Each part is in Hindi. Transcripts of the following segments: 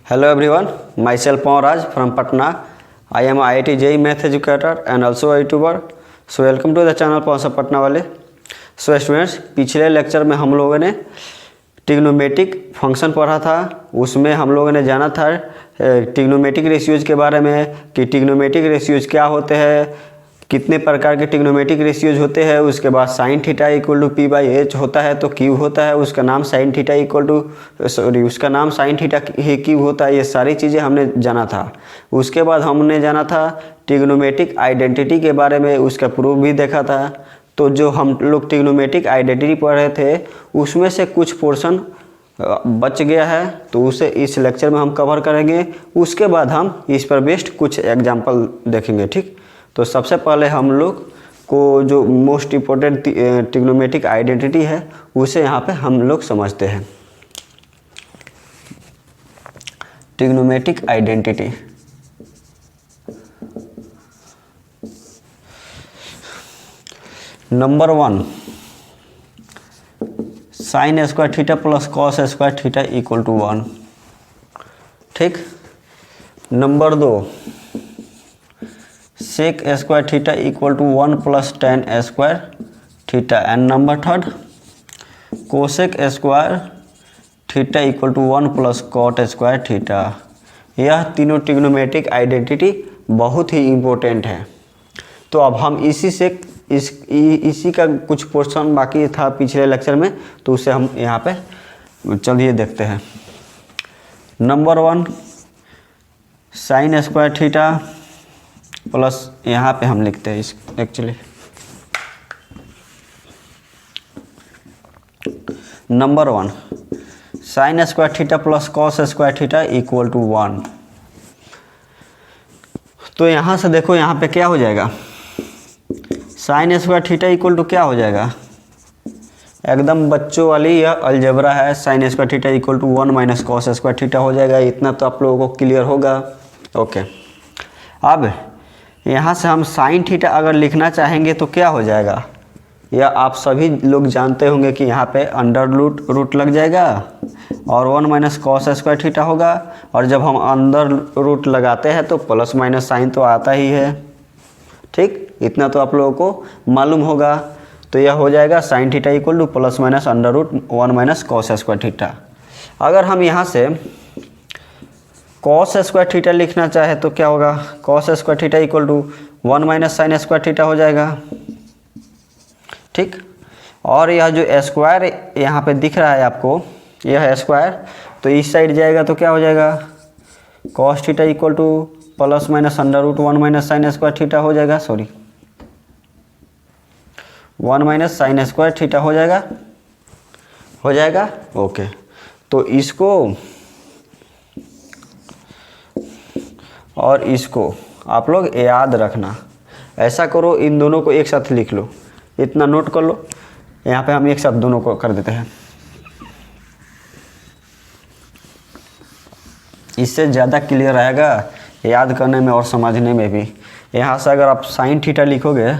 Hello everyone, myself Pawan from Patna. I am a IIT JEE Math educator and also a YouTuber. So welcome to the channel Pawan Patna वाले. So students, पिछले लेक्चर में हम लोगों ने ट्रिग्नोमेट्रिक फंक्शन पढ़ा था। उसमें हम लोगों ने जाना था ट्रिग्नोमेट्रिक रेशियोज के बारे में कि ट्रिग्नोमेट्रिक रेशियोज क्या होते हैं, कितने प्रकार के ट्रिग्नोमेट्रिक रेशियोज होते हैं। उसके बाद sine theta equal to P by H होता है तो क्यू होता है, उसका नाम साइन थीटा इक्वल टू उसका नाम साइन थीटा ही क्यू होता है। ये सारी चीज़ें हमने जाना था। उसके बाद हमने जाना था ट्रिग्नोमेट्रिक आइडेंटिटी के बारे में, उसका प्रूफ भी देखा था। तो जो हम लोग ट्रिग्नोमेट्रिक आइडेंटिटी पढ़ रहे थे उसमें से कुछ पोर्शन बच गया है, तो उसे इस लेक्चर में हम कवर करेंगे। उसके बाद हम इस पर बेस्ड कुछ एग्जाम्पल देखेंगे। ठीक, तो सबसे पहले हम लोग को जो मोस्ट इम्पोर्टेंट ट्रिग्नोमेट्रिक आइडेंटिटी है उसे यहाँ पे हम लोग समझते हैं। Trigonometric identity, number 1 sine square theta plus cos square theta equal to 1। ठीक, number 2 sec square theta equal to 1 plus tan square theta. And number 3 cosec square theta equal to 1 plus cot square theta. यह तीनों ट्रिग्नोमेट्रिक आइडेंटिटी बहुत ही इम्पोर्टेंट है। तो अब हम इसी का कुछ पोर्शन बाकी था पिछले लेक्चर में, तो उसे हम यहाँ पे चलिए देखते हैं। Number 1 sine square theta plus, यहाँ पे हम लिखते हैं इस actually number 1 sine square theta plus cos square theta equal to 1। तो यहाँ से देखो, यहाँ पे क्या हो जाएगा, sine square theta equal to क्या हो जाएगा, एकदम बच्चों वाली यह अलजेब्रा है। Sine square theta equal to 1 minus cos square theta हो जाएगा। इतना तो आप लोगों को क्लियर होगा। ओके, अब यहाँ से हम साइन थीटा अगर लिखना चाहेंगे तो क्या हो जाएगा, या आप सभी लोग जानते होंगे कि यहाँ पे अंडर रूट लग जाएगा और 1 माइनस कॉस स्क्वायर थीटा होगा। और जब हम अंडर रूट लगाते हैं तो प्लस माइनस साइन तो आता ही है। ठीक, इतना तो आप लोगों को मालूम होगा। तो यह हो जाएगा sine theta equal to plus minus under root 1 minus cos square theta. अगर हम यहाँ से कॉस स्क्वायर थीटा लिखना चाहे तो क्या होगा, cos square theta equal to 1 minus sine square theta हो जाएगा। ठीक, और यह जो स्क्वायर यहाँ पे दिख रहा है आपको, यह स्क्वायर तो इस साइड जाएगा तो क्या हो जाएगा, cos theta equal to plus minus under root 1 minus sine square theta हो जाएगा। 1 माइनस साइन स्क्वायर थीटा हो जाएगा। ओके, तो इसको और इसको आप लोग याद रखना। ऐसा करो, इन दोनों को एक साथ लिख लो, इतना नोट कर लो। यहाँ पे हम एक साथ दोनों को कर देते हैं, इससे ज़्यादा क्लियर आएगा याद करने में और समझने में भी। यहाँ से अगर आप साइन थीटा लिखोगे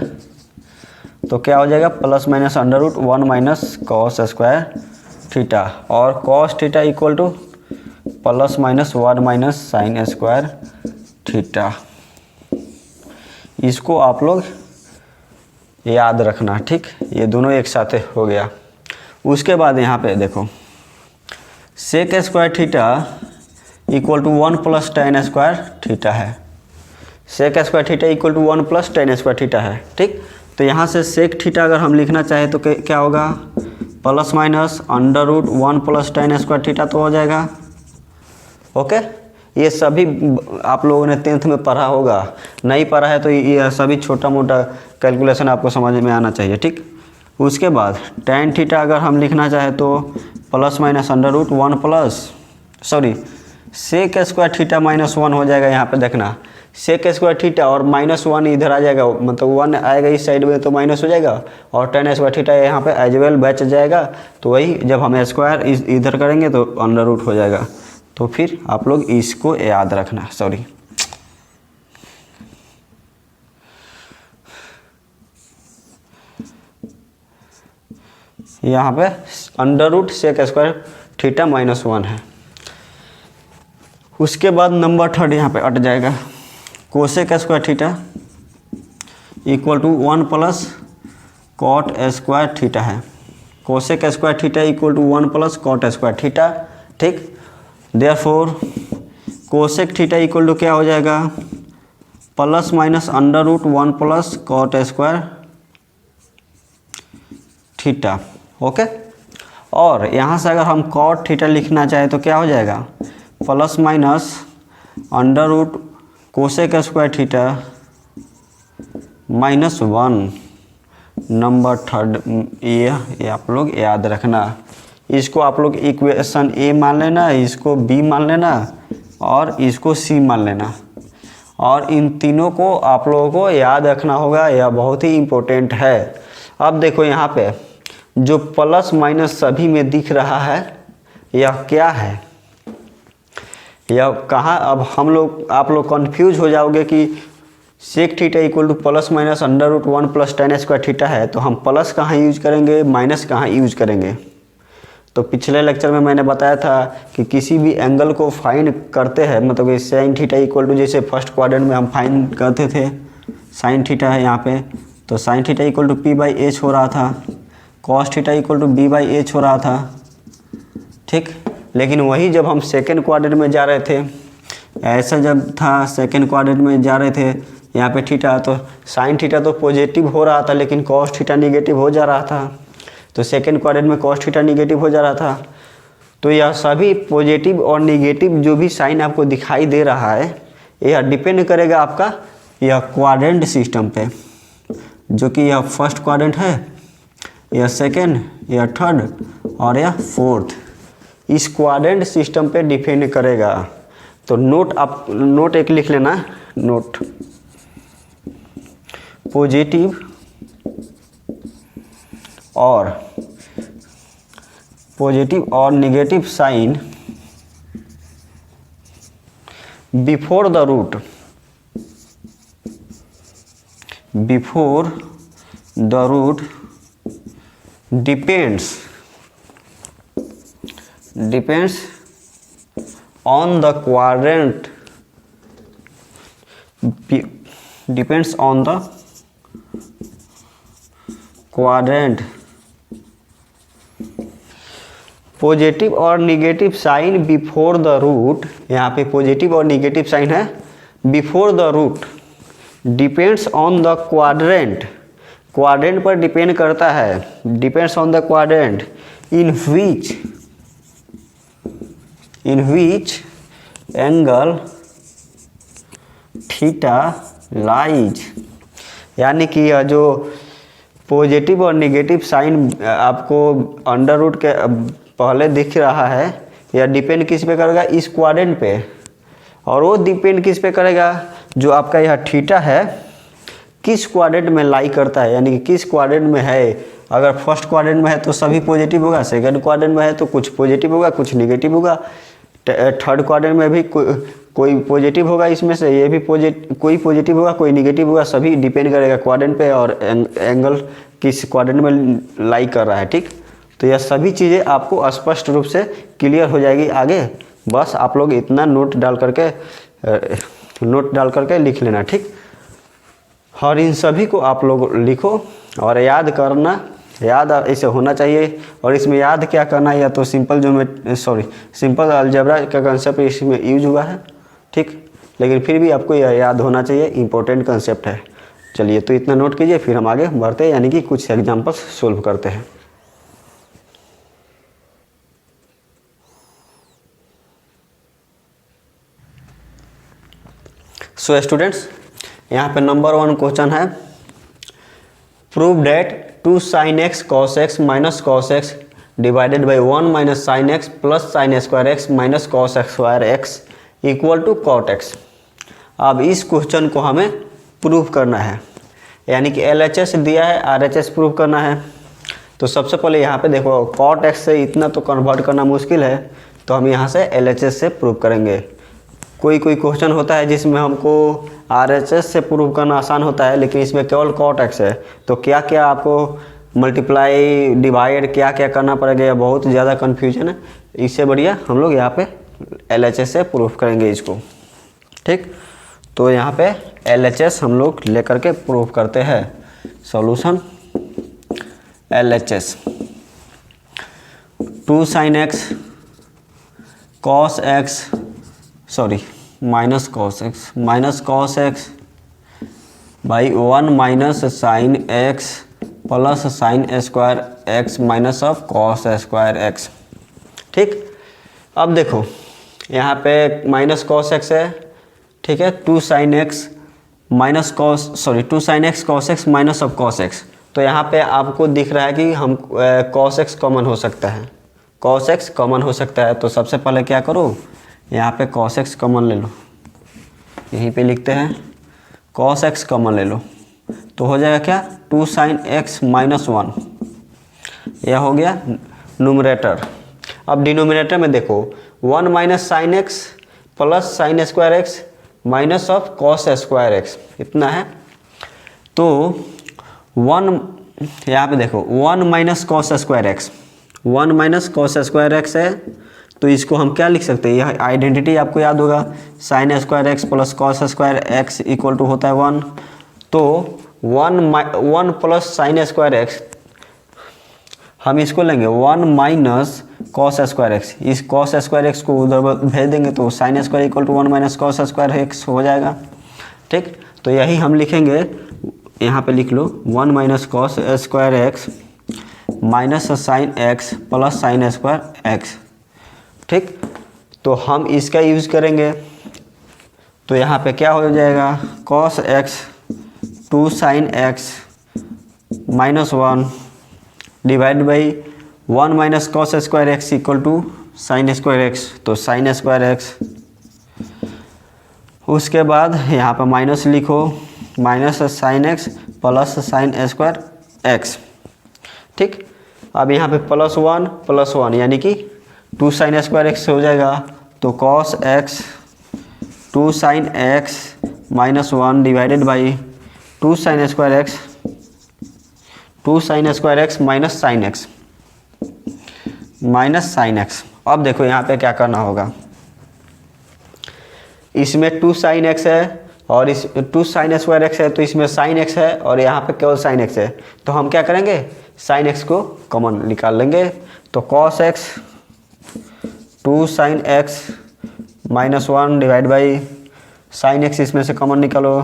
तो क्या हो जाएगा, plus minus under root 1 minus cos square theta, और cos theta equal to plus minus 1 minus sine square theta. इसको आप लोग याद रखना। ठीक, ये दोनों एक साथ हो गया। उसके बाद यहाँ पे देखो, sec square theta equal to 1 plus tan square theta है। Sec square theta equal to 1 plus tan square theta है। ठीक, तो यहाँ से सेक थीटा अगर हम लिखना चाहे तो क्या होगा, plus minus under root 1 plus tan square theta तो हो जाएगा। ओके, ये सभी आप लोगों ने 10th में पढ़ा होगा। नहीं पढ़ा है तो ये सभी छोटा मोटा कैलकुलेशन आपको समझ में आना चाहिए। ठीक, उसके बाद टेन थीटा अगर हम लिखना चाहे तो plus minus under root 1 plus sec square theta minus 1 हो जाएगा। यहाँ पे देखना, सेक स्क्वायर थीटा और माइनस 1 इधर आ जाएगा, मतलब 1 आएगा इस साइड में तो माइनस हो जाएगा, और टेन स्क्वायर थीटा यहाँ पे एज वेल बच जाएगा। तो वही जब हम स्क्वायर इधर करेंगे तो अंडर रूट हो जाएगा। तो फिर आप लोग इसको याद रखना। यहाँ पे under root sec square theta minus 1 है। उसके बाद नंबर थर्ड यहाँ पे अट जाएगा, cosec square theta equal to 1 plus cot square theta है। Cosec square theta equal to 1 plus cot square theta, ठीक। Therefore cosec theta equal to क्या हो जाएगा, plus minus under root 1 plus cot square theta, okay. और यहाँ से अगर हम कॉट थीटा लिखना चाहें तो क्या हो जाएगा, plus minus under root cosec square theta -1 number third. ये आप लोग याद रखना, इसको आप लोग इक्वेशन ए मान लेना, इसको बी मान लेना और इसको सी मान लेना, और इन तीनों को आप लोगों को याद रखना होगा, यह बहुत ही इम्पोर्टेंट है। अब देखो यहाँ पे जो प्लस माइनस सभी में दिख रहा है यह क्या है, यह कहाँ, अब आप लोग कंफ्यूज हो जाओगे कि sec theta equal to plus minus under root 1 plus tan square theta है, तो हम प्लस कहाँ यूज करेंगे, माइनस कहाँ यूज करेंगे। तो पिछले लेक्चर में मैंने बताया था कि किसी भी एंगल को फाइंड करते हैं, मतलब कि साइन थीटा इक्वल टू, जैसे फर्स्ट क्वाड्रेंट में हम फाइंड करते थे साइन थीटा है यहाँ पे, तो sign theta equal to p/h हो रहा था, cos theta equal to b/h हो रहा था, ठीक। लेकिन वही जब हम सेकेंड क्वाड्रेंट में जा रहे थे, ऐसा जब था सेकेंड क्वाड्रेंट में जा रहे थे यहाँ पे थीटा, तो साइन थीटा तो पॉजिटिव हो रहा था लेकिन कॉस थीटा निगेटिव हो जा रहा था, तो सेकेंड क्वाड्रेंट में कॉस थीटा निगेटिव हो जा रहा था। तो यह सभी पॉजिटिव और निगेटिव जो भी साइन आपको दिखाई दे रहा है यह डिपेंड करेगा आपका यह क्वाड्रेंट सिस्टम पे, जो कि यह फर्स्ट क्वाड्रेंट है, यह सेकेंड, यह थर्ड और यह फोर्थ, इस क्वाड्रेंट सिस्टम पे डिपेंड करेगा। तो नोट एक लिख लेना, नोट पॉजिटिव और negative sign before the root depends on the quadrant, depends on the quadrant। Positive और negative sign before the root, यहाँ पे पॉजिटिव और निगेटिव साइन है before the root, depends on the quadrant, quadrant पर डिपेंड करता है, depends on the quadrant in which angle theta lies. यानी कि यह जो पॉजिटिव और नेगेटिव साइन आपको अंडर रूट के पहले दिख रहा है, यह डिपेंड किस पे करेगा, इस क्वाड्रेंट पे, और वो डिपेंड किस पे करेगा, जो आपका यह थीटा है किस क्वाड्रेंट में लाई करता है, यानी कि किस क्वाड्रेंट में है। अगर फर्स्ट क्वाड्रेंट में है तो सभी पॉजिटिव होगा, सेकंड क्वाड्रेंट में है तो कुछ पॉजिटिव होगा कुछ नेगेटिव होगा, थर्ड क्वाड्रेंट में भी कोई पॉजिटिव होगा, इसमें से ये भी कोई पॉजिटिव होगा कोई नेगेटिव होगा, सभी डिपेंड करेगा क्वाड्रेंट पे और एंगल किस क्वाड्रेंट में लाई कर रहा है, ठीक। तो यह सभी चीज़ें आपको स्पष्ट रूप से क्लियर हो जाएगी आगे, बस आप लोग इतना नोट डाल करके लिख लेना, ठीक। और इन सभी को आप लोग लिखो और याद करना, याद ऐसे होना चाहिए। और इसमें याद क्या करना है, या तो सिंपल अलजेब्रा का कंसेप्ट इसमें यूज हुआ है, ठीक, लेकिन फिर भी आपको यह याद होना चाहिए, इम्पोर्टेंट कंसेप्ट है। चलिए तो इतना नोट कीजिए, फिर हम आगे बढ़ते हैं, यानी कि कुछ एग्जांपल्स सोल्व करते हैं। सो स्टूडेंट्स, यहाँ पे नंबर 1 क्वेश्चन है, prove that 2 sin x cos x minus cos x divided by 1 minus sin x plus sin square x minus cos square x equal to cot x। अब इस क्वेश्चन को हमें प्रूव करना है, यानी कि LHS दिया है, RHS प्रूव करना है। तो सबसे पहले यहाँ पे देखो, cot x से इतना तो कन्वर्ट करना मुश्किल है, तो हम यहाँ से LHS से प्रूव करेंगे। कोई क्वेश्चन होता है जिसमें हमको RHS से प्रूव करना आसान होता है, लेकिन इसमें केवल cot x है, तो क्या क्या आपको मल्टीप्लाई डिवाइड क्या क्या करना पड़ेगा, बहुत ज़्यादा कन्फ्यूजन है। इससे बढ़िया हम लोग यहाँ पे LHS से प्रूफ करेंगे इसको। ठीक, तो यहाँ पे LHS हम लोग लेकर के प्रूफ करते हैं। Solution LHS 2 sin x cos x minus cos x by 1 minus sine x plus sine square x minus of cos square x। ठीक, अब देखो यहाँ पे माइनस cos x है, ठीक है, 2 sin x minus two sine x cos x minus of cos x। तो यहाँ पे आपको दिख रहा है कि हम cos x कॉमन हो सकता है, cos x कॉमन हो सकता है। तो सबसे पहले क्या करो, यहाँ पे cos x कॉमन ले लो, यहीं पे लिखते हैं cos x कॉमन ले लो, तो हो जाएगा क्या 2 sin x माइनस 1, यह हो गया न्यूमरेटर। अब डिनोमिनेटर में देखो 1 minus sine x plus sine square x minus of cos square x, इतना है। तो 1 यहाँ पे देखो 1 minus cos square x, 1 minus cos square x है, तो इसको हम क्या लिख सकते हैं, यह आइडेंटिटी आपको याद होगा, sine square x plus cos square x equal to होता है 1। तो 1 प्लस साइन स्क्वायर एक्स, हम इसको लेंगे 1 माइनस cos स्क्वायर एक्स, इस cos स्क्वायर एक्स को उधर भेज देंगे तो sine square equal to 1 minus cos square x हो जाएगा। ठीक, तो यही हम लिखेंगे, यहाँ पे लिख लो 1 minus cos square x minus sine x plus sine square x. ठीक, तो हम इसका यूज़ करेंगे, तो यहाँ पे क्या हो जाएगा cos x 2 sine x minus 1 divide by 1 minus cos square x equal to sine square x, तो साइन स्क्वायर एक्स। उसके बाद यहाँ पर माइनस लिखो, minus sine x plus sine square x. ठीक, अब यहाँ पे प्लस वन यानी कि 2 साइन स्क्वायर एक्स हो जाएगा, तो cos x 2 sine x minus 1 divided by 2 sign square x, 2 sign square x minus sine x. अब देखो यहाँ पे क्या करना होगा, इसमें 2 साइन एक्स है और इस 2 साइन स्क्वायर एक्स है, तो इसमें साइन एक्स है और यहाँ पे केवल साइन एक्स है, तो हम क्या करेंगे साइन एक्स को कॉमन निकाल लेंगे। तो cos x 2 sine x minus 1 divide by sine x, इसमें से कॉमन निकालो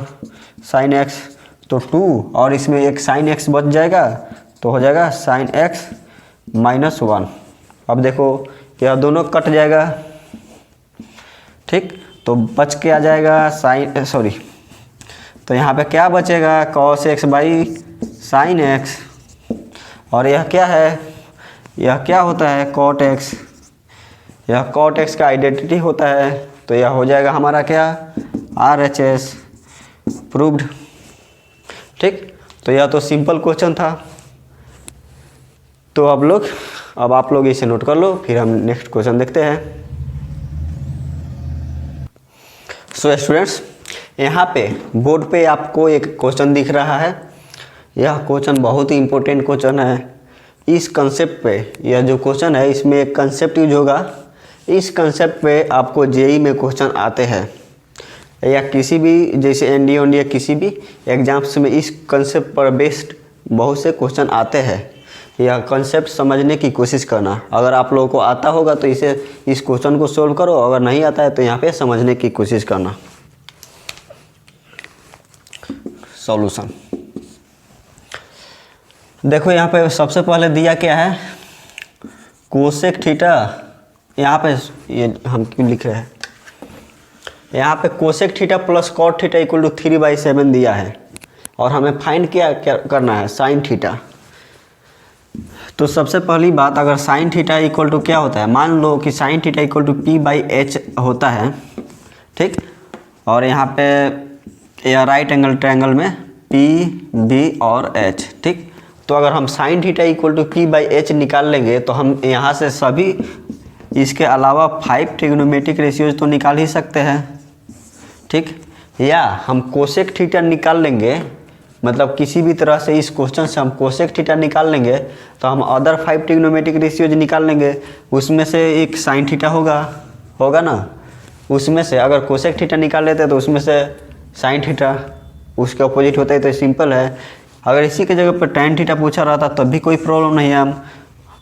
साइन एक्स, तो 2 और इसमें एक साइन एक्स बच जाएगा, तो हो जाएगा साइन एक्स माइनस 1। अब देखो यह दोनों कट जाएगा। ठीक, तो बच के आ जाएगा तो यहाँ पे क्या बचेगा cos x by sine x, और यह क्या है, यह क्या होता है cot x, यह cot x का आइडेंटिटी होता है, तो यह हो जाएगा हमारा क्या RHS प्रूव्ड। ठीक, तो यह तो सिंपल क्वेश्चन था। तो अब आप लोग इसे नोट कर लो, फिर हम नेक्स्ट क्वेश्चन देखते हैं। सो स्टूडेंट्स, यहाँ पे बोर्ड पे आपको एक क्वेश्चन दिख रहा है, यह क्वेश्चन बहुत ही इम्पोर्टेंट क्वेश्चन है। इस कंसेप्ट पे यह जो क्वेश्चन है, इसमें एक कंसेप्ट यूज होगा, इस कंसेप्ट पे आपको जेई में क्वेश्चन आते हैं, या किसी भी जैसे NDA किसी भी एग्जाम्स में इस कंसेप्ट पर बेस्ड बहुत से क्वेश्चन आते हैं। यह कंसेप्ट समझने की कोशिश करना, अगर आप लोगों को आता होगा तो इस क्वेश्चन को सोल्व करो, अगर नहीं आता है तो यहाँ पे समझने की कोशिश करना। सॉल्यूशन देखो, यहाँ पे सबसे पहले दिया क्या है कोसेक थीटा, यहाँ पे ये हम क्यों लिख रहे हैं, यहाँ पे cosec theta plus cot theta equal to 3/7 दिया है, और हमें फाइंड क्या करना है साइन थीटा। तो सबसे पहली बात, अगर साइन थीटा इक्वल टू क्या होता है, मान लो कि sign theta equal to P/H होता है। ठीक, और यहाँ पे या राइट एंगल ट्रायंगल में P, B और H। ठीक, तो अगर हम sign theta equal to P/H निकाल लेंगे तो हम यहाँ से सभी इसके अलावा 5 ट्रिग्नोमेट्रिक रेशियोज तो निकाल ही सकते हैं। ठीक, या हम कोसेक थीटा निकाल लेंगे, मतलब किसी भी तरह से इस क्वेश्चन से हम कोसेक थीटा निकाल लेंगे तो हम अदर 5 ट्रिग्नोमेट्रिक रेशियोज निकाल लेंगे, उसमें से एक साइन थीटा होगा होगा ना, उसमें से अगर कोसेक थीटा निकाल लेते हैं तो उसमें से साइन थीटा उसके अपोजिट होता है, तो सिंपल है। अगर इसी की जगह पर टैन थीटा पूछा रहा था तब भी कोई प्रॉब्लम नहीं है,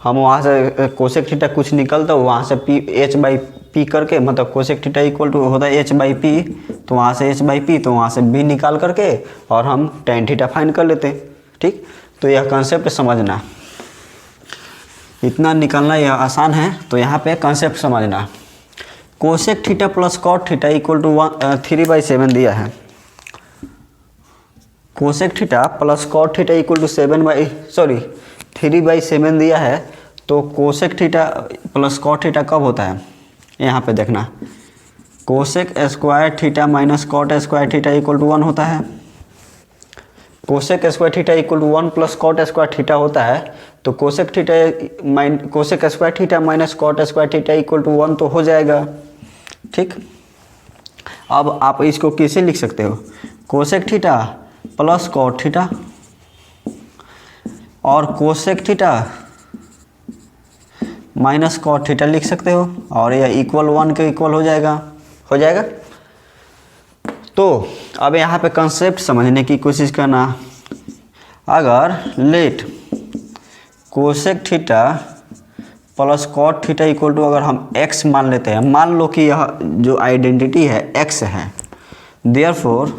हम वहाँ से कोसेक थीटा कुछ निकलता वहाँ से पी एच बाई पी करके, मतलब कोसेक थीटा इक्वल टू होता है एच बाई पी, तो वहाँ से एच बाई पी, तो वहाँ से बी निकाल करके और हम टैन थीटा फाइंड कर लेते हैं। ठीक, तो यह कंसेप्ट समझना, इतना निकालना यह आसान है, तो यहाँ पे कंसेप्ट समझना। Cosec theta plus cot theta equal to 3/7 दिया है। Cosec theta plus cot theta equal to 3/7 दिया है। तो cosec theta plus cot theta कब होता है, यहाँ पे देखना, cosec square theta minus cot square theta equal to 1 होता है। Cosec square theta equal to 1 plus cot square theta होता है, तो cosec square theta minus cot square theta equal to 1 तो हो जाएगा। ठीक, अब आप इसको कैसे लिख सकते हो, cosec theta plus cot theta और cosec theta minus cot theta लिख सकते हो, और यह इक्वल 1 के इक्वल हो जाएगा। तो अब यहाँ पे कंसेप्ट समझने की कोशिश करना। अगर let cosec theta plus cot theta equal to, अगर हम x मान लेते हैं, मान लो कि यह जो आइडेंटिटी है x है, therefore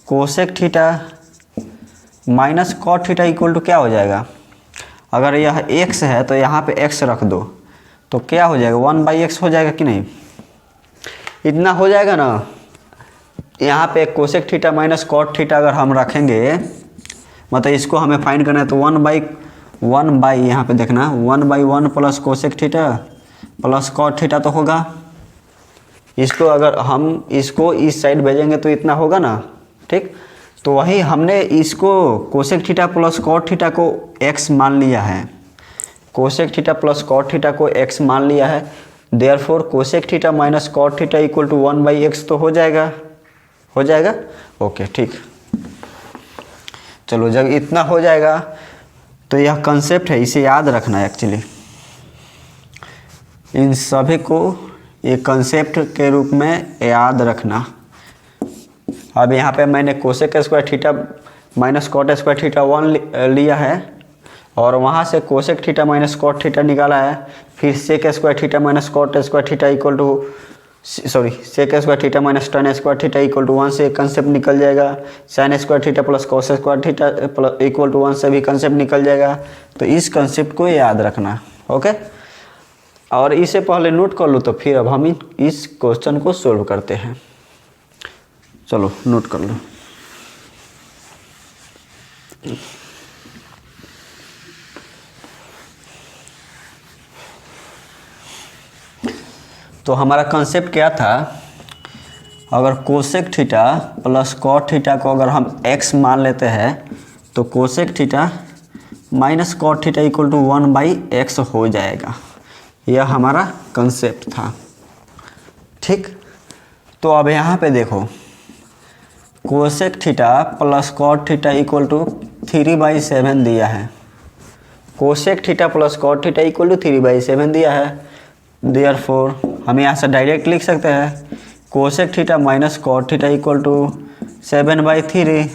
cosec theta minus cot theta equal to क्या हो जाएगा, अगर यह x है तो यहाँ पे x रख दो, तो क्या हो जाएगा 1/x हो जाएगा कि नहीं, इतना हो जाएगा ना। यहाँ पे cosec theta minus cot theta अगर हम रखेंगे, मतलब इसको हमें फाइंड करना है, तो 1/1 यहाँ पे देखना 1/1 plus cosec theta plus cot theta तो होगा। इसको अगर हम इसको इस साइड भेजेंगे तो इतना होगा ना। ठीक, तो वही हमने इसको cosec theta plus cot theta को x मान लिया है, cosec theta plus cot theta को x मान लिया है, therefore cosec theta minus cot theta equal to 1/x तो हो जाएगा। ओके, ठीक, चलो जब इतना हो जाएगा तो यह कंसेप्ट है, इसे याद रखना है। एक्चुअली इन सभी को एक कंसेप्ट के रूप में याद रखना। अब यहाँ पे मैंने cosec square theta minus cot square theta 1 लिया है, और वहाँ से cosec theta minus cot theta निकाला है, फिर sec square theta minus cot square theta equal to sec square theta minus tan square theta equal to 1 से कंसेप्ट निकल जाएगा। Sine square theta plus cos square theta equal to 1 से भी कंसेप्ट निकल जाएगा। तो इस कंसेप्ट को याद रखना, ओके। और इसे पहले नोट कर लो, तो फिर अब हम इस क्वेश्चन को सोल्व करते हैं। चलो नोट कर लो। तो हमारा कंसेप्ट क्या था, अगर cosec theta plus cot theta को अगर हम x मान लेते हैं, तो cosec theta minus cot theta equal to 1/x हो जाएगा। यह हमारा कंसेप्ट था, ठीक। तो अब यहाँ पे देखो, cosec theta plus cot theta equal to 3/7 दिया है। Cosec theta plus cot theta equal to 3/7 दिया है। देयरफॉर हम यहाँ से डायरेक्ट लिख सकते हैं cosec theta minus cot theta equal to 7/3,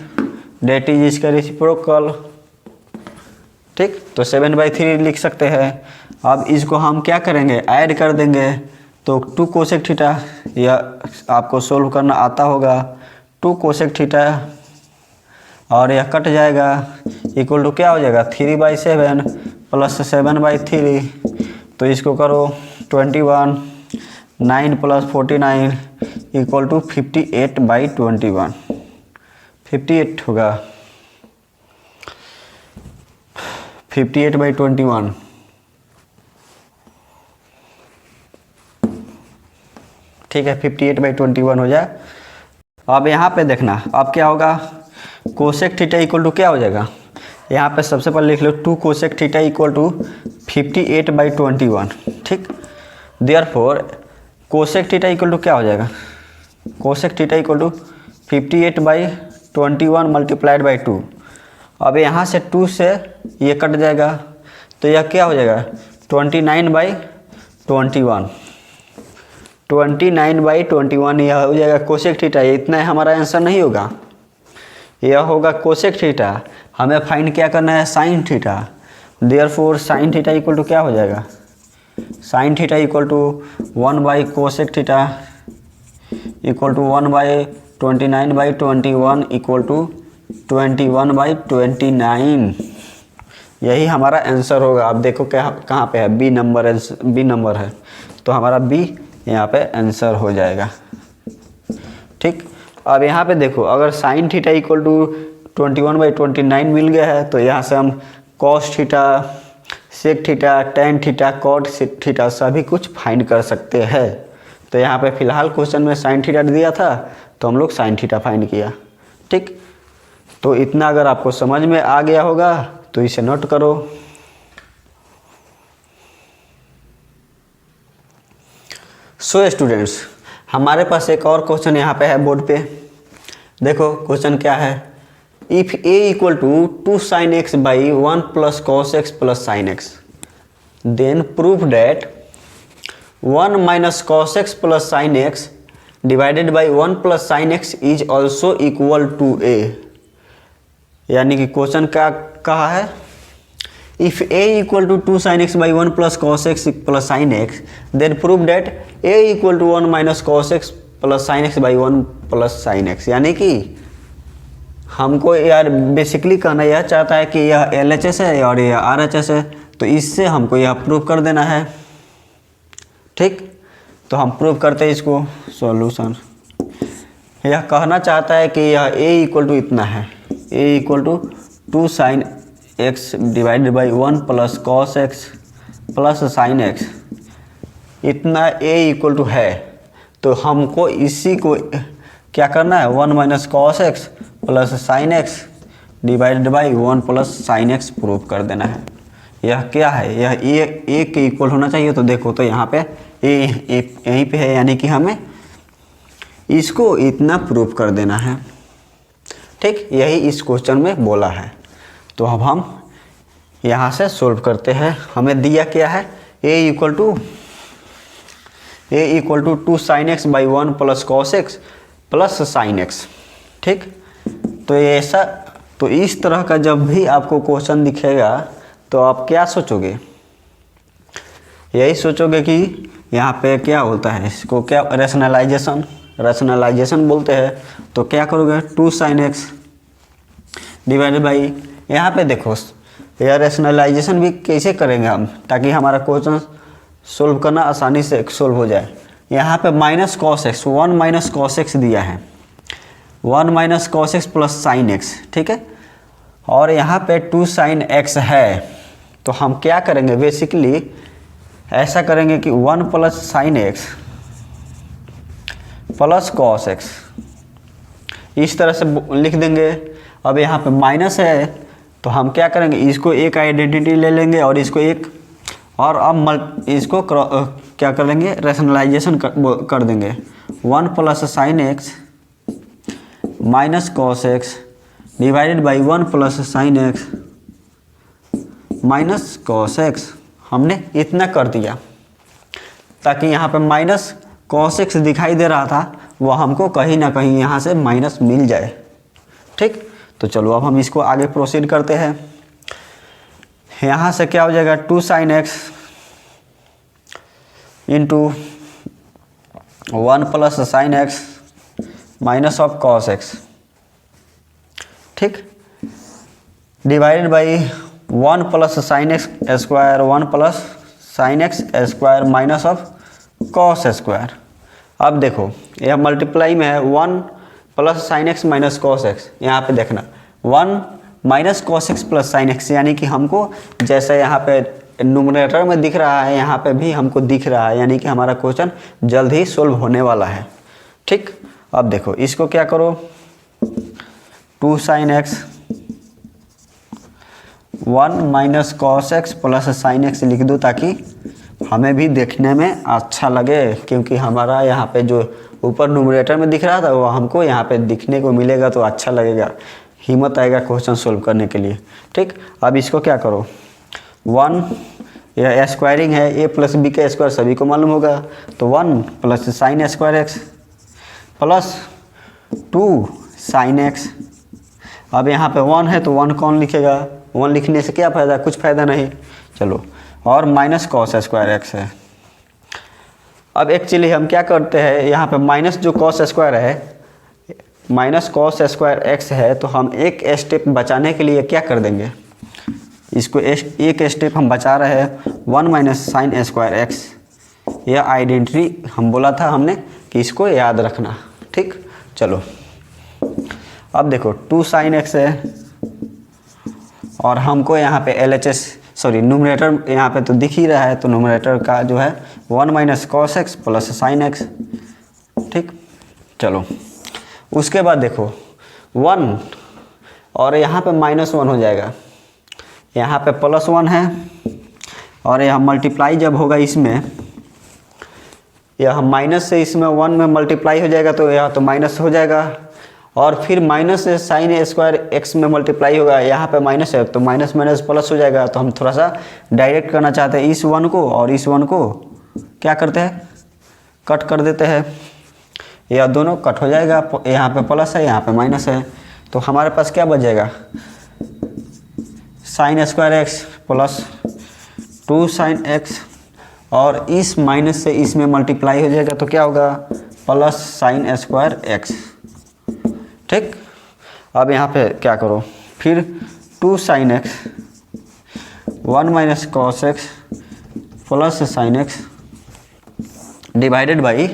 that is इसका रेसिप्रोकल, ठीक। तो 7/3 लिख सकते हैं। अब इसको हम क्या करेंगे, ऐड कर देंगे, तो 2 कोसेक थीटा, यह आपको सोल्व करना आता होगा। 2 कोसेक थीटा और यह कट जाएगा, इक्वल टू क्या हो जाएगा 3/7 प्लस 7/3। तो इसको करो 21, 9 प्लस 49 इक्वल टू 58/21, 58 होगा, 58/21। ठीक है, 58/21 हो जाए। अब यहाँ पे देखना, अब क्या होगा, कोसेक थीटा इक्वल टू क्या हो जाएगा, यहाँ पे सबसे पहले लिख लो 2 कोसेक थीटा इक्वल टू 58/21, ठीक। Therefore cosec theta equal to क्या हो जाएगा, cosec theta equal to 58/21 multiplied by 2। अब यहाँ से 2 से ये कट जाएगा, तो यह क्या हो जाएगा 29/21। 29/21 यह हो जाएगा कोसेक थीटा। ये इतना हमारा आंसर नहीं होगा, यह होगा कोसेक थीटा। हमें फाइंड क्या करना है, sine theta. Therefore sine theta equal to क्या हो जाएगा, साइन थीटा इक्वल टू 1/कोसेक theta equal to 1/29/21 equal to 21/29। यही हमारा आंसर होगा। अब देखो क्या कहाँ पे है, बी नंबर है, तो हमारा बी यहाँ पे आंसर हो जाएगा। ठीक, अब यहाँ पे देखो, अगर साइन थीटा इक्वल टू 21/29 मिल गया है तो यहाँ से हम cos theta, sec theta, tan theta, cot theta सभी कुछ फाइंड कर सकते हैं। तो यहाँ पे फिलहाल क्वेश्चन में साइन थीटा दिया था तो हम लोग साइन थीटा फाइंड किया। ठीक, तो इतना अगर आपको समझ में आ गया होगा तो इसे नोट करो। सो स्टूडेंट्स, हमारे पास एक और क्वेश्चन यहाँ पे है बोर्ड पे। देखो क्वेश्चन क्या है, if a equal to 2 sin x by 1 plus cos x plus sine x, then proof that 1 minus cos x plus sine x divided by 1 plus sine x is also equal to a। यानी कि क्वेश्चन क्या कहा है, if a equal to 2 sin x by 1 plus cos x plus sine x, then proof that a equal to 1 minus cos x plus sine x by 1 plus sine x. यानी कि हमको यार बेसिकली कहना यह चाहता है कि यह LHS है और यह RHS है, तो इससे हमको यह प्रूव कर देना है। ठीक, तो हम प्रूव करते हैं इसको। सॉल्यूशन, यह कहना चाहता है कि यह a इक्वल टू इतना है, a equal to 2 sin x divided by 1 plus cos x plus sine x, इतना a इक्वल टू है। तो हमको इसी को क्या करना है, 1 minus cos x plus sine x divided by 1 plus sine x prove कर देना है। यह क्या है, यह a के इक्वल होना चाहिए। तो देखो, तो यहाँ पे a यहीं पे है, यानी कि हमें इसको इतना प्रूव कर देना है। ठीक, यही इस क्वेश्चन में बोला है। तो अब हम यहाँ से सोल्व करते हैं। हमें दिया क्या है, a equal to 2 sin x by 1 plus cos x plus sine x. ठीक, तो ऐसा, तो इस तरह का जब भी आपको क्वेश्चन दिखेगा तो आप क्या सोचोगे, यही सोचोगे कि यहाँ पे क्या होता है, इसको क्या रैशनलाइजेशन बोलते हैं। तो क्या करोगे, 2 sin x डिवाइडेड बाई, यहाँ पे देखो यह रैशनलाइजेशन भी कैसे करेंगे हम, ताकि हमारा क्वेश्चन सोल्व करना आसानी से सोल्व हो जाए। यहाँ पे minus cos x, 1 minus cos x दिया है, 1 minus cos x plus sine x. ठीक है, और यहाँ पे 2 sin x है। तो हम क्या करेंगे, बेसिकली ऐसा करेंगे कि 1 plus sine x plus cos x, इस तरह से लिख देंगे। अब यहाँ पे माइनस है तो हम क्या करेंगे, इसको एक आइडेंटिटी ले लेंगे और इसको एक, और अब इसको क्या कर लेंगे, रैशनलाइजेशन कर देंगे। 1 plus sine x minus cos x divided by 1 plus sine x minus cos x. हमने इतना कर दिया ताकि यहाँ पे माइनस कॉस एक्स दिखाई दे रहा था, वो हमको कहीं ना कहीं यहाँ से माइनस मिल जाए। ठीक, तो चलो अब हम इसको आगे प्रोसीड करते हैं। यहाँ से क्या हो जाएगा, 2 sin x into 1 plus sine x minus of cos x. ठीक, divided by 1 plus sine x square 1 plus sine x square minus of cos square. अब देखो यह मल्टीप्लाई में है, 1 plus sine x minus cos x. यहाँ पे देखना 1 minus cos x plus sine x, यानी कि हमको जैसे यहाँ पे न्यूमरेटर में दिख रहा है यहाँ पे भी हमको दिख रहा है, यानी कि हमारा क्वेश्चन जल्द ही सोल्व होने वाला है। ठीक, अब देखो इसको क्या करो, 2 sin x 1 minus cos x plus sine x लिख दो ताकि हमें भी देखने में अच्छा लगे, क्योंकि हमारा यहाँ पे जो ऊपर न्यूमरेटर में दिख रहा था वो हमको यहाँ पे दिखने को मिलेगा तो अच्छा लगेगा, हिम्मत आएगा क्वेश्चन सोल्व करने के लिए। ठीक, अब इसको क्या करो, 1 यह स्क्वायरिंग है, ए प्लस बी का स्क्वायर सभी को मालूम होगा, तो 1 plus sine square x plus 2 sine x. अब यहाँ पे 1 है तो 1 कौन लिखेगा, 1 लिखने से क्या फ़ायदा, कुछ फ़ायदा नहीं। चलो, और माइनस कॉस स्क्वायर एक्स है। अब एक्चुअली हम क्या करते हैं, यहाँ पे माइनस जो कॉस स्क्वायर है, माइनस कॉस स्क्वायर एक्स है, तो हम एक स्टेप बचाने के लिए क्या कर देंगे, इसको एक स्टेप हम बचा रहे हैं 1 माइनस साइन स्क्वायर एक्स। यह आइडेंटिटी हम बोला था हमने कि इसको याद रखना, ठीक। चलो अब देखो 2 साइन एक्स है और हमको यहाँ पे LHS सॉरी न्यूमरेटर यहाँ पे तो दिख ही रहा है, तो न्यूमरेटर का जो है 1 minus cos x plus sine x, ठीक। चलो उसके बाद देखो 1 और यहाँ पे -1 हो जाएगा, यहाँ पे +1 है और यह मल्टीप्लाई जब होगा इसमें, यह माइनस से इसमें 1 में मल्टीप्लाई हो जाएगा तो यह तो माइनस हो जाएगा, और फिर माइनस से साइन स्क्वायर एक्स में मल्टीप्लाई होगा, यहाँ पे माइनस है तो माइनस माइनस प्लस हो जाएगा। तो हम थोड़ा सा डायरेक्ट करना चाहते हैं, इस 1 को और इस 1 को क्या करते हैं, कट कर देते हैं, यह दोनों कट हो जाएगा, यहाँ पे प्लस है यहाँ पे माइनस है, तो हमारे पास क्या बच जाएगा, sine square x plus 2 sine x, और इस माइनस से इसमें मल्टीप्लाई हो जाएगा तो क्या होगा, प्लस साइन स्क्वायर एक्स, ठीक। अब यहाँ पे क्या करो, फिर 2 sine x 1 minus cos x plus sine x divided by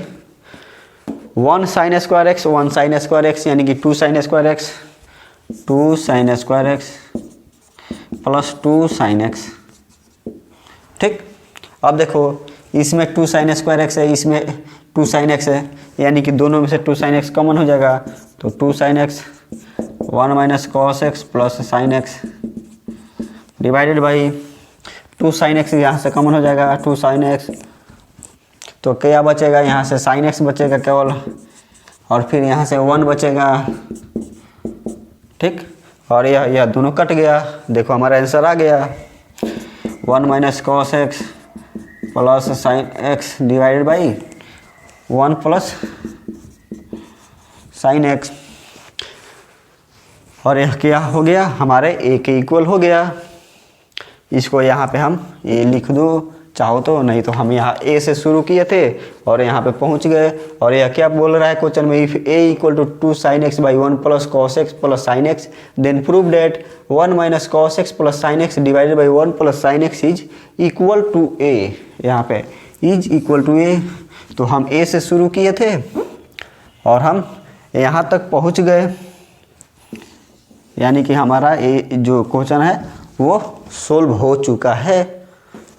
1 sine square x 1 sine square x, यानी कि 2 sign square x 2 sign square x plus 2 sine x, ठीक। अब देखो इसमें 2 साइन स्क्वायर एक्स है, इसमें 2 साइन एक्स है, यानी कि दोनों में से 2 साइन एक्स कॉमन हो जाएगा, तो 2 sine x 1 minus cos x plus sine x divided by 2 sine x यहाँ से कॉमन हो जाएगा, 2 साइन एक्स, तो क्या बचेगा, यहाँ से साइन एक्स बचेगा केवल, और फिर यहाँ से 1 बचेगा, ठीक। और यह दोनों कट गया, देखो हमारा आंसर आ गया 1 minus cos x plus sine x divided by 1 plus sine x, और यह क्या हो गया, हमारे a के इक्वल हो गया। इसको यहाँ पे हम a लिख दो चाहो तो, नहीं तो हम यहाँ a से शुरू किए थे और यहाँ पे पहुँच गए। और यह क्या बोल रहा है क्वेश्चन में, if a equal to 2 sine x by 1 plus cos x plus sine x then prove that 1 minus cos x plus sine x divided by 1 plus sine x is equal to a, यहाँ पे इज इक्वल टू a। तो हम a से शुरू किए थे और हम यहाँ तक पहुँच गए, यानी कि हमारा ये जो क्वेश्चन है वो सोल्व हो चुका है,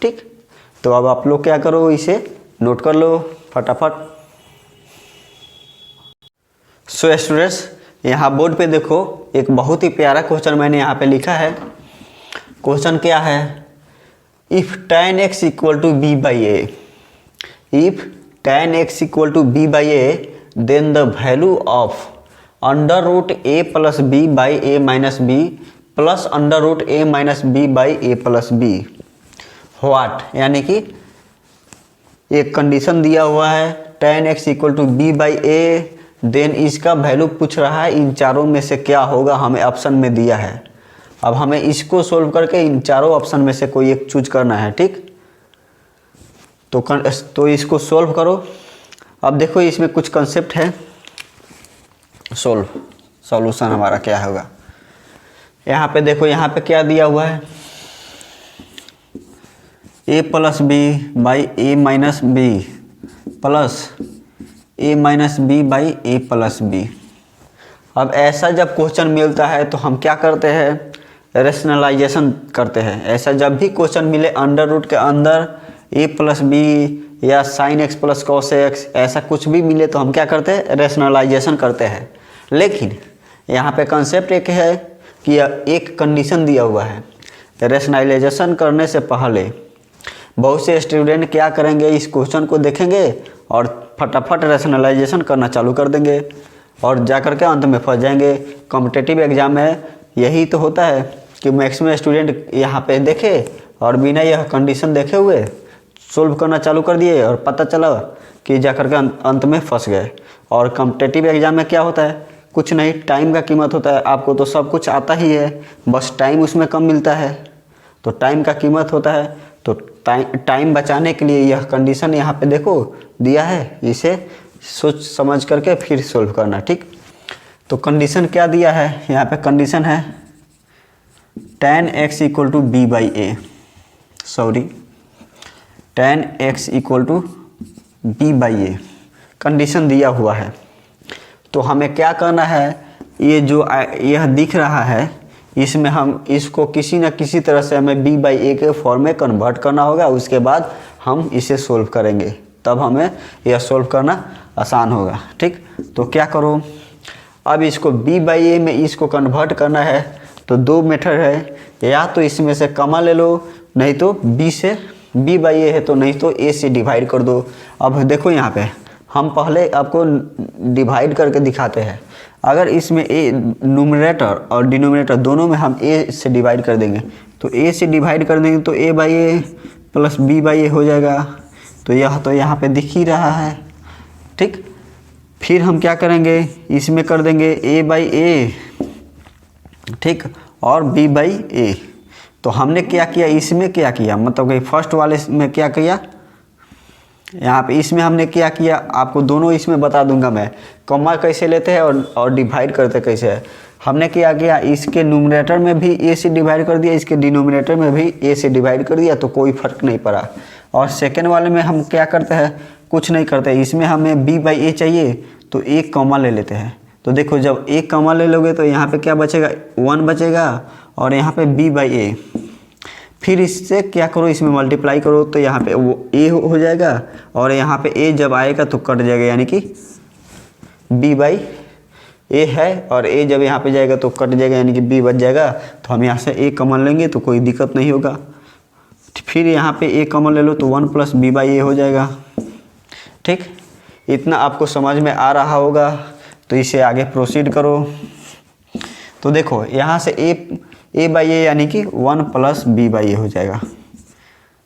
ठीक। तो अब आप लोग क्या करो, इसे नोट कर लो फटाफट। सो स्टूडेंट्स, यहाँ बोर्ड पे देखो एक बहुत ही प्यारा क्वेश्चन मैंने यहाँ पे लिखा है। क्वेश्चन क्या है, if tan x equal to b by a, if tan x equal to b by a then the value of under root a plus b by a minus b plus under root a minus b by a plus b what, यानी कि एक कंडीशन दिया हुआ है tan x equal to b by a, then इसका वैल्यू पूछ रहा है इन चारों में से क्या होगा, हमें ऑप्शन में दिया है। अब हमें इसको सोल्व करके इन चारों ऑप्शन में से कोई एक चूज करना है, ठीक। तो इसको सोल्व करो। अब देखो इसमें कुछ कंसेप्ट है, सॉल्यूशन हमारा क्या होगा। यहाँ पे देखो, यहाँ पे क्या दिया हुआ है, a plus b by a minus b plus a minus b by a plus b. अब ऐसा जब क्वेश्चन मिलता है तो हम क्या करते हैं, रेशनलाइजेशन करते हैं। ऐसा जब भी क्वेश्चन मिले अंडर रूट के अंदर a प्लस बी या sign x plus cos x, ऐसा कुछ भी मिले तो हम क्या करते हैं, रेशनलाइजेशन करते हैं। लेकिन यहाँ पे कंसेप्ट एक है कि एक कंडीशन दिया हुआ है, रेशनलाइजेशन करने से पहले बहुत से स्टूडेंट क्या करेंगे, इस क्वेश्चन को देखेंगे और फटाफट रेशनलाइजेशन करना चालू कर देंगे और जा कर के अंत में फंस जाएंगे। कॉम्पिटिटिव एग्जाम में यही तो होता है कि मैक्सिमम स्टूडेंट यहाँ पे देखे और बिना यह कंडीशन देखे हुए सोल्व करना चालू कर दिए और पता चला कि जाकर के अंत में फंस गए। और कॉम्पिटिटिव एग्जाम में क्या होता है, कुछ नहीं, टाइम का कीमत होता है। आपको तो सब कुछ आता ही है, बस टाइम उसमें कम मिलता है, तो टाइम का कीमत होता है। तो टाइम बचाने के लिए यह कंडीशन यहाँ पे देखो दिया है, इसे सोच समझ करके फिर सोल्व करना। ठीक, तो कंडीशन क्या दिया है यहाँ पे, कंडीशन है tan x equal to b by a, sorry tan x equal to b by a condition दिया हुआ है। तो हमें क्या करना है, ये जो यह दिख रहा है इसमें हम इसको किसी न किसी तरह से हमें b बाई ए के फॉर्म में कन्वर्ट करना होगा। उसके बाद हम इसे सोल्व करेंगे, तब हमें यह सोल्व करना आसान होगा। ठीक, तो क्या करो, अब इसको b बाई ए में इसको कन्वर्ट करना है तो दो मेथड है, या तो इसमें से कमा ले लो, नहीं तो b से b बाई ए है तो नहीं तो a से डिवाइड कर दो। अब देखो यहाँ पे हम पहले आपको डिवाइड करके दिखाते हैं। अगर इसमें a न्यूमरेटर और डिनोमिनेटर दोनों में हम a से डिवाइड कर देंगे तो a से डिवाइड कर देंगे तो a by a plus b by a हो जाएगा। तो यह तो यहाँ पे दिख ही रहा है। ठीक, फिर हम क्या करेंगे, इसमें कर देंगे a बाई ए, ठीक, और b बाई ए। तो हमने क्या किया, इसमें क्या किया, मतलब कि फर्स्ट वाले में क्या किया, यहाँ पे इसमें हमने क्या किया आपको दोनों इसमें बता दूंगा मैं, कॉमा कैसे लेते हैं और डिवाइड करते कैसे है। हमने क्या किया, इसके न्यूमरेटर में भी a से डिवाइड कर दिया, इसके डिनोमिनेटर में भी a से डिवाइड कर दिया, तो कोई फर्क नहीं पड़ा। और सेकेंड वाले में हम क्या करते हैं, कुछ नहीं करते, इसमें हमें b बाई ए चाहिए तो एक कॉमा ले लेते हैं। तो देखो जब एक कॉमा ले लोगे तो यहाँ पे क्या बचेगा, 1 बचेगा और यहाँ पे b बाई ए। फिर इससे क्या करो, इसमें मल्टीप्लाई करो तो यहाँ पे वो a हो जाएगा और यहाँ पे a जब आएगा तो कट जाएगा, यानी कि b बाई ए है और a जब यहाँ पे जाएगा तो कट जाएगा, यानी कि b बच जाएगा। तो हम यहाँ से a कॉमन लेंगे तो कोई दिक्कत नहीं होगा। फिर यहाँ पे a कॉमन ले लो तो 1 प्लस b बाई ए हो जाएगा। ठीक, इतना आपको समझ में आ रहा होगा, तो इसे आगे प्रोसीड करो। तो देखो यहाँ से a बाई ए यानी कि 1 प्लस b बाई ए हो जाएगा।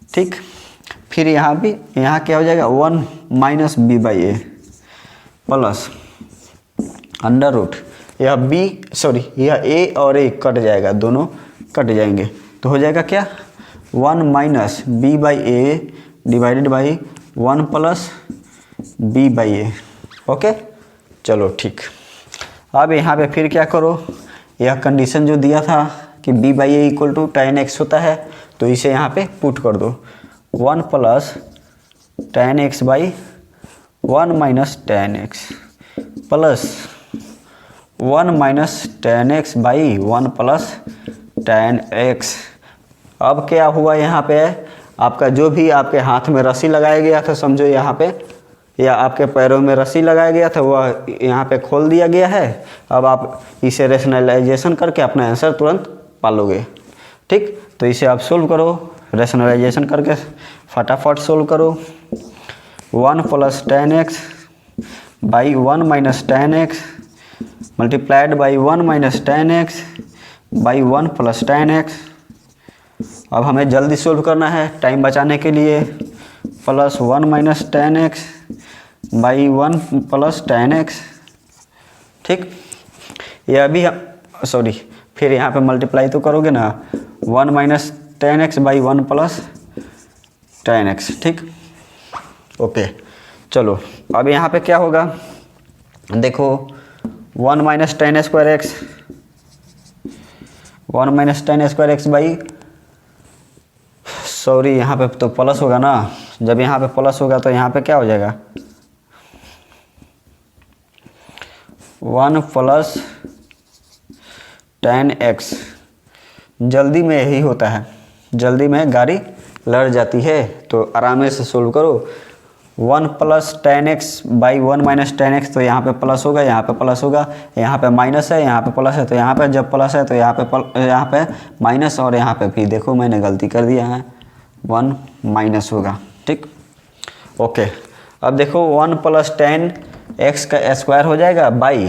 ठीक, फिर यहाँ क्या हो जाएगा, 1 minus b by a plus under root, यह यह a और a कट जाएगा, दोनों कट जाएंगे तो हो जाएगा क्या, 1 minus b by A divided by 1 plus b by A. Okay, चलो ठीक। अब यहाँ पे फिर क्या करो, यह कंडीशन जो दिया था कि b by a equal to tan x होता है, तो इसे यहाँ पे पुट कर दो, 1 plus tan x by 1 minus tan x plus 1 minus tan x by 1 plus tan x। अब क्या हुआ, यहाँ पे आपका जो भी आपके हाथ में रस्सी लगाया गया था, समझो यहाँ पे, या आपके पैरों में रस्सी लगाया गया था, वह यहाँ पे खोल दिया गया है। अब आप इसे रेशनलाइजेशन करके अपना आंसर तुरंत पालोगे। ठीक, तो इसे आप सोल्व करो, रेशनलाइजेशन करके फटाफट सोल्व करो। 1 plus tan x by 1 minus tan x multiplied by 1 minus tan x by 1 plus tan x। अब हमें जल्दी सोल्व करना है टाइम बचाने के लिए, plus 1 minus tan x by 1 plus tan x। ठीक, यह भी हम फिर यहाँ पे मल्टीप्लाई तो करोगे ना, 1 minus tan x by 1 plus tan x। ठीक, ओके, चलो अब यहाँ पे क्या होगा, देखो 1 minus tan square x, 1 minus tan square x by, यहाँ पे तो प्लस होगा ना, जब यहाँ पे प्लस होगा तो यहाँ पे क्या हो जाएगा, 1 प्लस tan x। जल्दी में यही होता है, जल्दी में गाड़ी लड़ जाती है, तो आराम से सोल्व करो। 1 plus tan x by 1 minus tan x, तो यहाँ पे प्लस होगा, यहाँ पे प्लस होगा, यहाँ पे माइनस है, यहाँ पे प्लस है, तो यहाँ पे जब प्लस है तो यहाँ पे माइनस, और यहाँ पे भी देखो मैंने गलती कर दिया है, 1 माइनस होगा। ठीक, ओके, अब देखो 1 प्लस tan x का स्क्वायर हो जाएगा by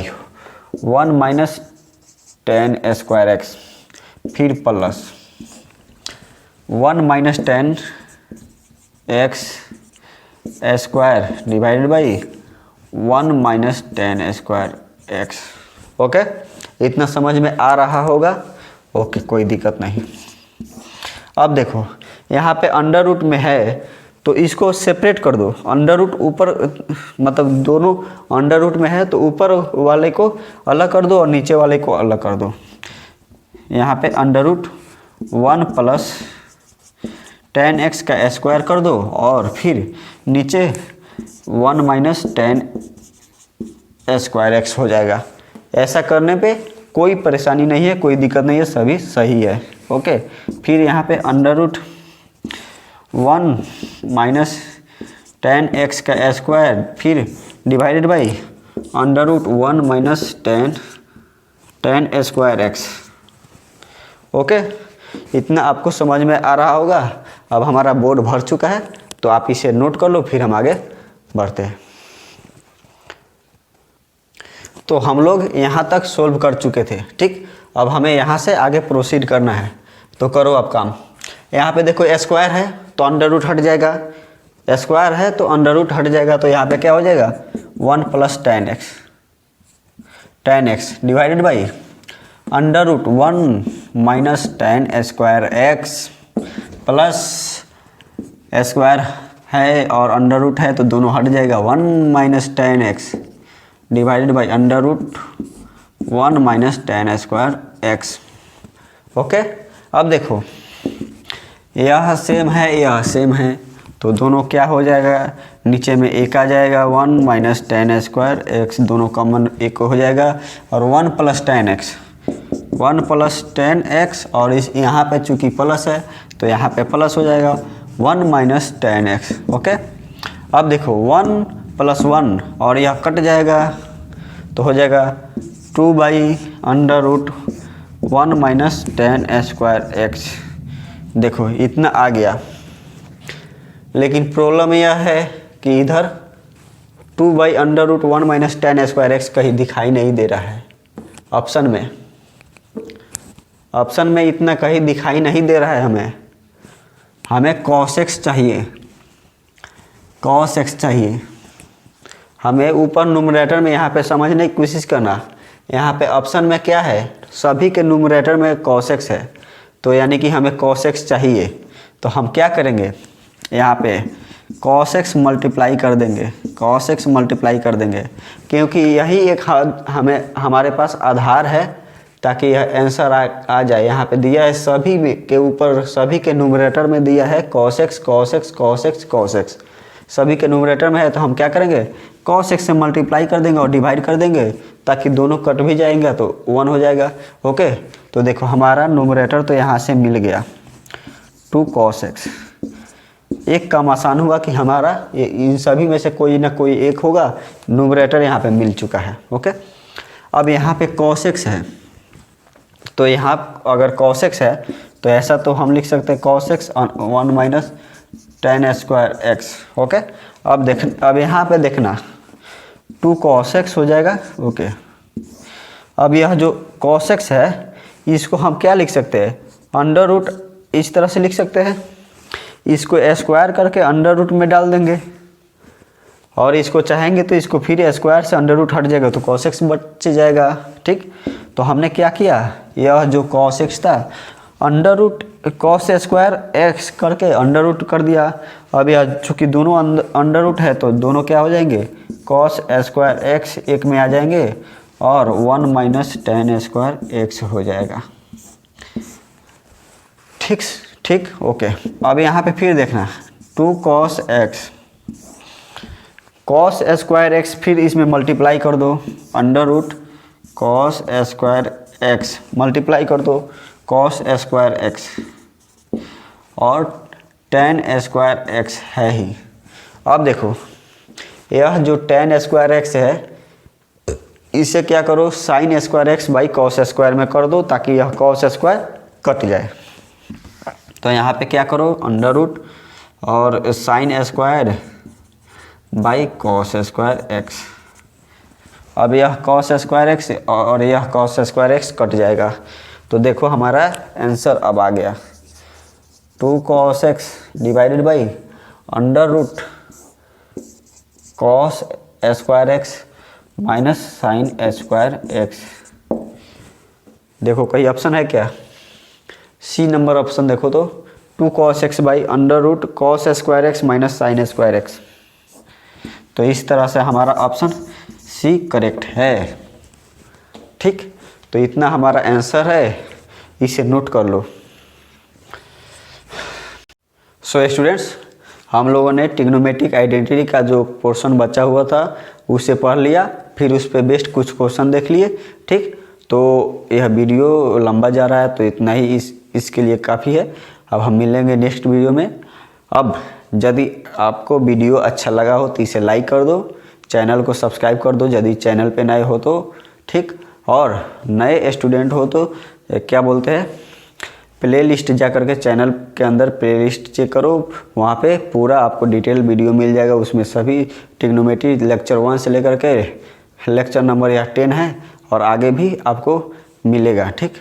1 minus tan square x, फिर plus 1 minus 10 x square divided by 1 minus 10 square x. Okay, इतना समझ में आ रहा होगा? ओके, कोई दिक्कत नहीं। अब देखो यहाँ पे अंडर रूट में है तो इसको सेपरेट कर दो। अंडर रूट ऊपर मतलब दोनों अंडर रूट में है तो ऊपर वाले को अलग कर दो और नीचे वाले को अलग कर दो। यहाँ पे अंडर रूट 1 प्लस 10x का स्क्वायर कर दो और फिर नीचे 1 माइनस 10 स्क्वायर एक्स हो जाएगा। ऐसा करने पे कोई परेशानी नहीं है, कोई दिक्कत नहीं है, सभी सही है। ओके, फिर यहाँ पे अंडर रूट 1 माइनस 10x का स्क्वायर फिर divided by under root 1 minus 10 square x. Okay, इतना आपको समझ में आ रहा होगा। अब हमारा बोर्ड भर चुका है तो आप इसे नोट कर लो, फिर हम आगे बढ़ते हैं। तो हम लोग यहाँ तक सोल्व कर चुके थे, ठीक। अब हमें यहाँ से आगे प्रोसीड करना है, तो करो अब काम। यहाँ पे देखो स्क्वायर है तो अंडर रूट हट जाएगा, स्क्वायर है तो अंडर रूट हट जाएगा, तो यहाँ पे क्या हो जाएगा 1 plus 10x divided by under root 1 minus 10 square x plus square है और अंडर रूट है तो दोनों हट जाएगा 1 minus 10x divided by under root 1 minus 10 square x. Okay, अब देखो यह सेम है यह सेम है तो दोनों क्या हो जाएगा, नीचे में एक आ जाएगा 1 माइनस 10 स्क्वायर एक्स, दोनों कॉमन एक हो जाएगा और 1 प्लस 10x 1 प्लस 10x और इस यहाँ पे चूँकि प्लस है तो यहाँ पे प्लस हो जाएगा 1 माइनस 10x। ओके, अब देखो 1 प्लस 1 और यह कट जाएगा तो हो जाएगा 2 by under root 1 minus 10 square x. देखो इतना आ गया, लेकिन प्रॉब्लम यह है कि इधर 2 by under root 1 minus 10 square x कहीं दिखाई नहीं दे रहा है। ऑप्शन में इतना कहीं दिखाई नहीं दे रहा है। हमें cos x चाहिए, cos x चाहिए। हमें ऊपर न्यूमरेटर में यहाँ पे समझने की कोशिश करना। यहाँ पे ऑप्शन में क्या है, सभी के न्यूमरेटर में cos x है, तो यानी कि हमें cos x चाहिए। तो हम क्या करेंगे, यहाँ पे cos x मल्टीप्लाई कर देंगे, cos x मल्टीप्लाई कर देंगे, क्योंकि यही एक हमारे पास आधार है ताकि यह आंसर आ जाए। यहाँ पे दिया है सभी के ऊपर, सभी के न्यूमरेटर में दिया है cos x cos x cos x cos x, सभी के न्यूमरेटर में है। तो हम क्या करेंगे, cos x से मल्टीप्लाई कर देंगे और डिवाइड कर देंगे ताकि दोनों कट भी जाएंगे तो 1 हो जाएगा। ओके, तो देखो हमारा न्यूमरेटर तो यहाँ से मिल गया 2 cos x। एक काम आसान हुआ कि हमारा इन सभी में से कोई ना कोई एक होगा, न्यूमरेटर यहाँ पे मिल चुका है। ओके, अब यहाँ पे cos x है तो यहाँ अगर cos x है तो ऐसा तो हम लिख सकते हैं cos x 1 minus 10 square x. Okay, अब यहाँ पे देखना 2 cos x हो जाएगा। ओके, अब यह जो cos x है इसको हम क्या लिख सकते हैं, अंडर रूट इस तरह से लिख सकते हैं, इसको स्क्वायर करके अंडर रूट में डाल देंगे और इसको चाहेंगे तो इसको फिर स्क्वायर से अंडर रूट हट जाएगा तो cos x बच जाएगा। ठीक, तो हमने क्या किया, यह जो cos x था under root cos square x करके अंडर रूट कर दिया। अब यह चूँकि दोनों अंडर रूट है तो दोनों क्या हो जाएंगे, cos स्क्वायर x एक में आ जाएंगे और 1 माइनस 10 स्क्वायर x हो जाएगा। ठीक, ओके। अब यहाँ पे फिर देखना 2 cos x cos square x, फिर इसमें मल्टीप्लाई कर दो under root cos square x multiply कर दो cos स्क्वायर x और 10 स्क्वायर x है ही। अब देखो यह जो 10 स्क्वायर x है इसे क्या करो, sign square x by cos square में कर दो ताकि यह cos स्क्वायर कट जाए। तो यहाँ पे क्या करो, अंडर रूट और sine square by cos square x। अब यह cos स्क्वायर x और यह cos स्क्वायर x कट जाएगा। तो देखो हमारा आंसर अब आ गया 2 cos x divided by under root cos square x minus sine square x. देखो कहीं ऑप्शन है क्या? सी नंबर ऑप्शन देखो तो 2 cos x by under root cos square x minus sine square x. तो इस तरह से हमारा ऑप्शन सी करेक्ट है। ठीक, तो इतना हमारा आंसर है, इसे नोट कर लो। सो स्टूडेंट्स, हम लोगों ने ट्रिग्नोमेट्रिक आइडेंटिटी का जो पोर्शन बचा हुआ था उसे पढ़ लिया, फिर उस पे बेस्ड कुछ क्वेश्चन देख लिए। ठीक, तो यह वीडियो लंबा जा रहा है तो इतना ही इसके लिए काफ़ी है। अब हम मिलेंगे नेक्स्ट वीडियो में। अब यदि आपको वीडियो अच्छा लगा हो तो इसे लाइक कर दो, चैनल को सब्सक्राइब कर दो यदि चैनल पे नए हो तो। ठीक, और नए स्टूडेंट हो तो क्या बोलते हैं, प्ले लिस्ट जा करके चैनल के अंदर प्ले लिस्ट चेक करो, वहाँ पे पूरा आपको डिटेल वीडियो मिल जाएगा। उसमें सभी ट्रिग्नोमेट्री लेक्चर 1 से लेकर के लेक्चर नंबर 10 है और आगे भी आपको मिलेगा। ठीक।